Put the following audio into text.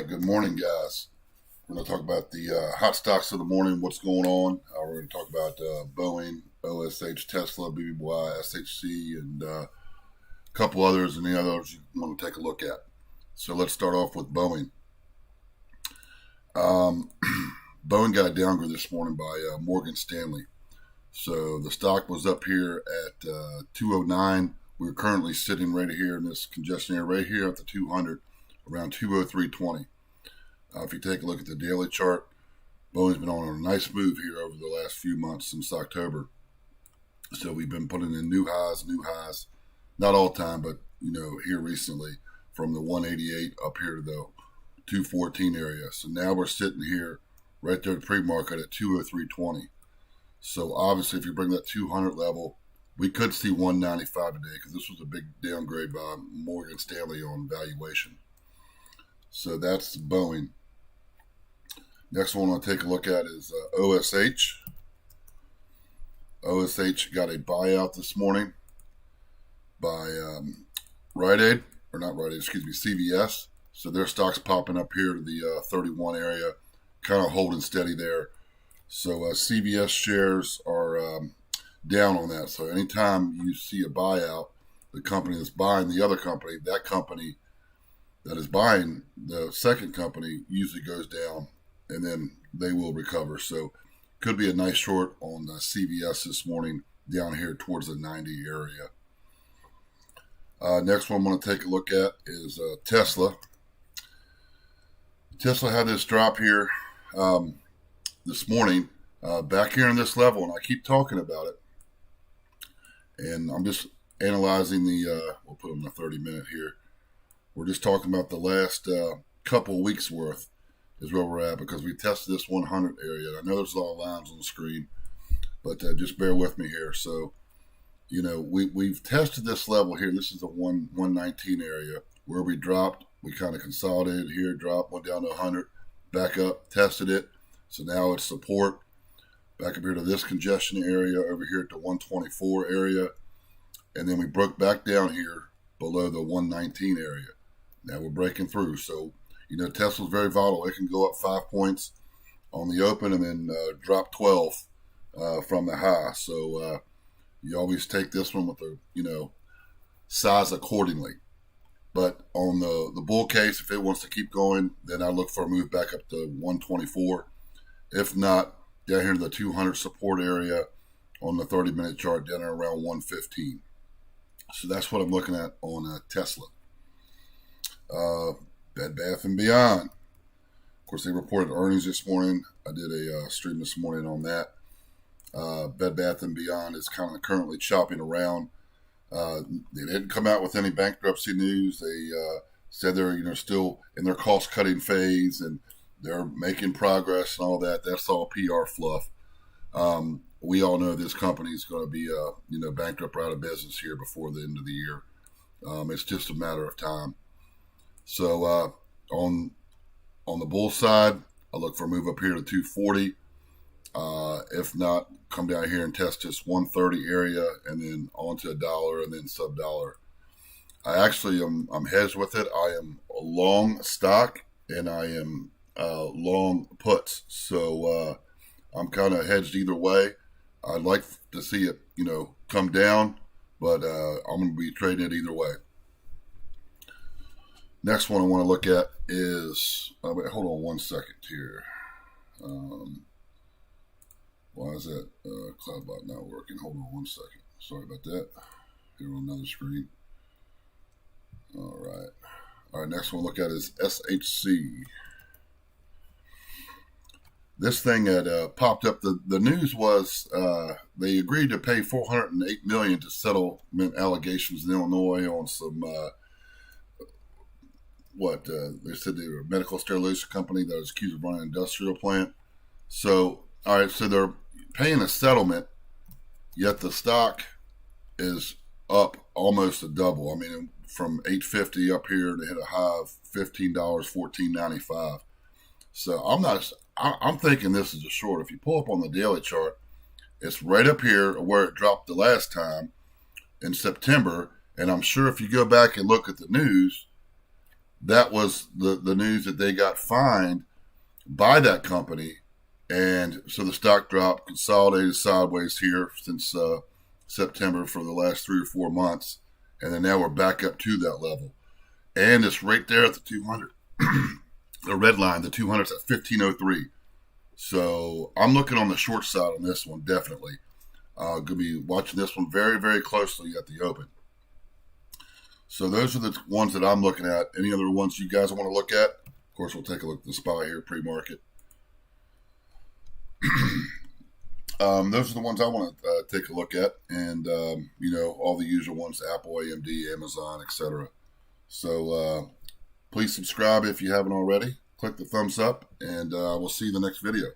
Good morning, guys. We're going to talk about the hot stocks of the morning, what's going on. We're going to talk about Boeing, OSH TSLA BBBY SHC, and a couple others, and the others you want to take a look at. So let's start off with Boeing. Boeing got a downgrade this morning by Morgan Stanley. So the stock was up here at 209. We're currently sitting right here in this congestion area, right here at the 200, around 203.20. If you take a look at the daily chart, Boeing's been on a nice move here over the last few months since October. So we've been putting in new highs, not all time, but here recently from the 188 up here to the 214 area. So now we're sitting here right there at pre-market at 203.20. So obviously if you bring that 200 level, we could see 195 today because this was a big downgrade by Morgan Stanley on valuation. So that's Boeing. Next one I'll take a look at is OSH. OSH got a buyout this morning by CVS. So their stock's popping up here to the 31 area, kind of holding steady there. So CVS shares are down on that. So anytime you see a buyout, the company that's buying the other company, that company that is buying the second company usually goes down, and then they will recover. So could be a nice short on CVS this morning down here towards the 90 area. Next one I'm going to take a look at is Tesla. Tesla had this drop here this morning, back here in this level, and I keep talking about it. And I'm just analyzing we'll put them in a 30-minute here. We're just talking about the last couple weeks worth is where we're at, because we tested this 100 area. I know there's a lot of lines on the screen, but just bear with me here. So, we've tested this level here. This is the 119 area where we dropped. We kind of consolidated here, dropped, went down to 100, back up, tested it. So now it's support. Back up here to this congestion area, over here at the 124 area. And then we broke back down here below the 119 area. Now we're breaking through. So, Tesla's very volatile. It can go up 5 points on the open and then drop 12 from the high. So you always take this one with the, size accordingly. But on the bull case, if it wants to keep going, then I look for a move back up to 124. If not, down here to the 200 support area on the 30-minute chart, down there around 115. So that's what I'm looking at on Tesla. Bed Bath & Beyond. Of course, they reported earnings this morning. I did a stream this morning on that. Bed Bath & Beyond is kind of currently chopping around. They didn't come out with any bankruptcy news. They said they're still in their cost-cutting phase and they're making progress and all that. That's all PR fluff. We all know this company is going to be bankrupt or out of business here before the end of the year. It's just a matter of time. So on the bull side, I look for a move up here to 240. If not, come down here and test this 130 area and then onto $1 and then sub-dollar. I'm hedged with it. I am a long stock and I am long puts. So I'm kind of hedged either way. I'd like to see it, come down, but I'm going to be trading it either way. Next one I want to look at is, hold on one second here. Why is that CloudBot not working? Hold on one second. Sorry about that. Here on another screen. All right, next one to look at is SHC. This thing had popped up. The news was they agreed to pay $408 million to settlement allegations in Illinois on some they said they were a medical sterilization company that was accused of running an industrial plant. So, all right, so they're paying a settlement, yet the stock is up almost a double. I mean, from $8.50 up here to hit a high of $15, $14.95. So I'm thinking this is a short. If you pull up on the daily chart, it's right up here where it dropped the last time in September. And I'm sure if you go back and look at the news, that was the news that they got fined by that company. And so the stock dropped, consolidated sideways here since September for the last 3 or 4 months. And then now we're back up to that level. And it's right there at the 200. The red line, the 200 is at 1503. So I'm looking on the short side on this one, definitely. Going to be watching this one very, very closely at the open. So those are the ones that I'm looking at. Any other ones you guys want to look at? Of course, we'll take a look at the SPY here, pre-market. Those are the ones I want to take a look at. And, all the usual ones, Apple, AMD, Amazon, etc. So please subscribe if you haven't already. Click the thumbs up, and we'll see you in the next video.